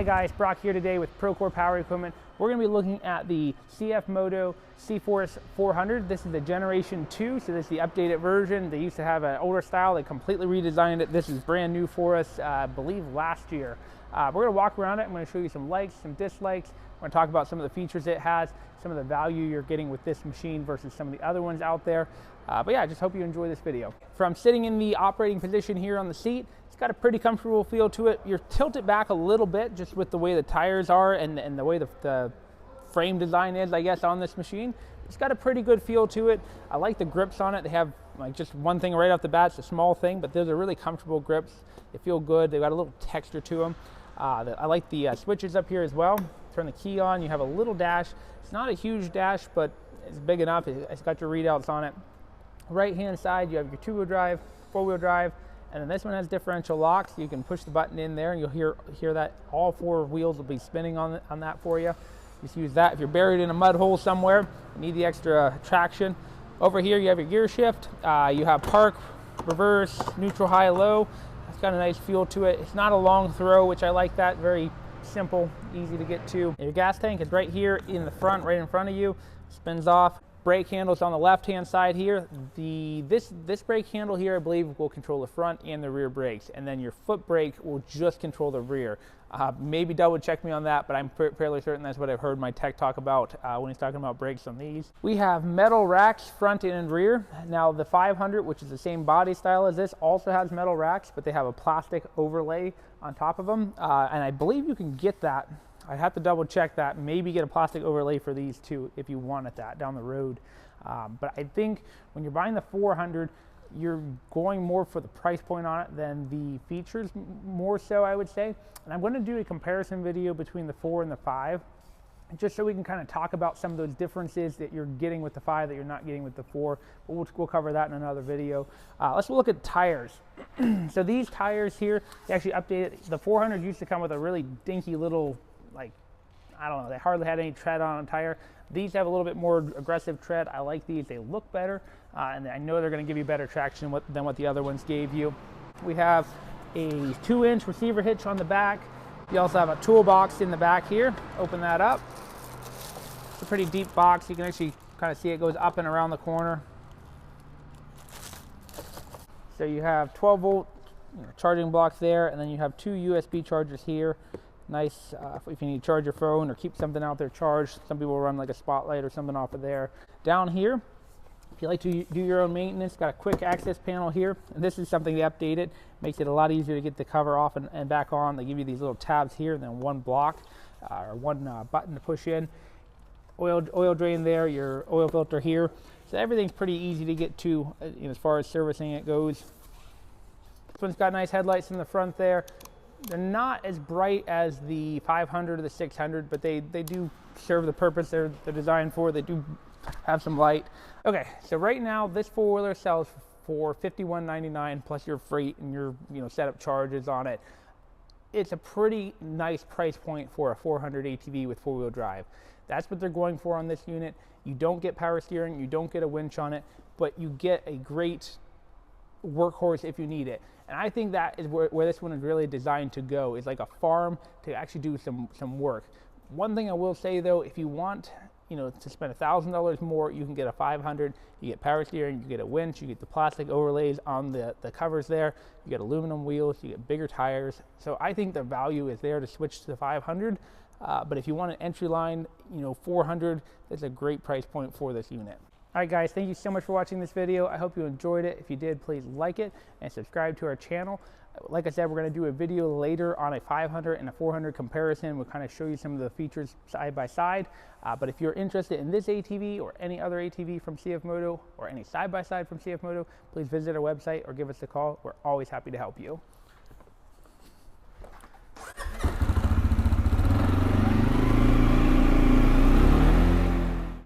Hi guys, Brock here today with Procore Power Equipment. We're going to be looking at the Cfmoto Cforce 400. This is the generation 2, so this is the updated version. They used to have an older style. They completely redesigned it. This is brand new for us, I believe last year. We're going to walk around it. I'm going to show you some likes, some dislikes. We're going to talk about some of the features it has, some of the value you're getting with this machine versus some of the other ones out there. But yeah, I just hope you enjoy this video. From sitting in the operating position here on the seat, it's got a pretty comfortable feel to it. You're tilted back a little bit just with the way the tires are and the way the frame design is, I guess, on this machine. It's got a pretty good feel to it. I like the grips on it. They have like just one thing right off the bat. It's a small thing, but those are really comfortable grips. They feel good. They've got a little texture to them. I like the switches up here as well. Turn the key on, you have a little dash. It's not a huge dash, but it's big enough. It's got your readouts on it. Right hand side, you have your 2-wheel drive, 4-wheel drive, and then this one has differential locks. You can push the button in there and you'll hear that all 4 wheels will be spinning on that for you. Just use that if you're buried in a mud hole somewhere, you need the extra traction. Over here you have your gear shift, you have park, reverse, neutral, high, low. It's got a nice feel to it. It's not a long throw, which I like that. Very simple, easy to get to. Your gas tank is right here in the front, right in front of you. Spins off. Brake handles on the left-hand side here. This brake handle here, I believe, will control the front and the rear brakes, and then your foot brake will just control the rear. Maybe double check me on that, but I'm fairly certain that's what I've heard my tech talk about when he's talking about brakes on these. We have metal racks front and rear. Now the 500, which is the same body style as this, also has metal racks, but they have a plastic overlay on top of them, and I believe you can get that. I have to double check that, maybe get a plastic overlay for these too if you wanted that down the road. But I think when you're buying the 400, you're going more for the price point on it than the features, more so I would say. And I'm going to do a comparison video between the 4 and the 5, just so we can kind of talk about some of those differences that you're getting with the 5 that you're not getting with the 4. But we'll cover that in another video. Let's look at tires. So these tires here, they actually updated. The 400 used to come with a really dinky little, like, I don't know, they hardly had any tread on a tire. These have a little bit more aggressive tread. I like these. They look better, and I know they're going to give you better traction than what the other ones gave you. We have a 2-inch receiver hitch on the back. You also have a toolbox in the back here. Open that up. It's a pretty deep box. You can actually kind of see it goes up and around the corner. So you have 12-volt charging blocks there, and then you have 2 USB chargers here. Nice if you need to charge your phone or keep something out there charged. Some people run like a spotlight or something off of there. Down here, if you like to do your own maintenance, got a quick access panel here. And this is something they updated. Makes it a lot easier to get the cover off and back on. They give you these little tabs here and then one block or one button to push in. Oil drain there, your oil filter here. So everything's pretty easy to get to as far as servicing it goes. This one's got nice headlights in the front there. They're not as bright as the 500 or the 600, but they do serve the purpose they're designed for. They do have some light. Okay, so right now this 4-wheeler sells for $51.99 plus your freight and your setup charges on it. It's a pretty nice price point for a 400 ATV with 4-wheel drive. That's what they're going for on this unit. You don't get power steering, you don't get a winch on it, but you get a great workhorse if you need it. And I think that is where this one is really designed to go, is like a farm to actually do some work. One thing I will say though, if you want to spend $1,000 more, you can get a 500, you get power steering, you get a winch, you get the plastic overlays on the covers there, you get aluminum wheels, you get bigger tires. So I think the value is there to switch to the 500, but if you want an entry line 400, that's a great price point for this unit. All right guys, thank you so much for watching this video. I hope you enjoyed it. If you did, please like it and subscribe to our channel. Like I said, we're going to do a video later on a 500 and a 400 comparison. We'll kind of show you some of the features side by side. But if you're interested in this ATV or any other ATV from Cfmoto or any side by side from Cfmoto, please visit our website or give us a call. We're always happy to help you.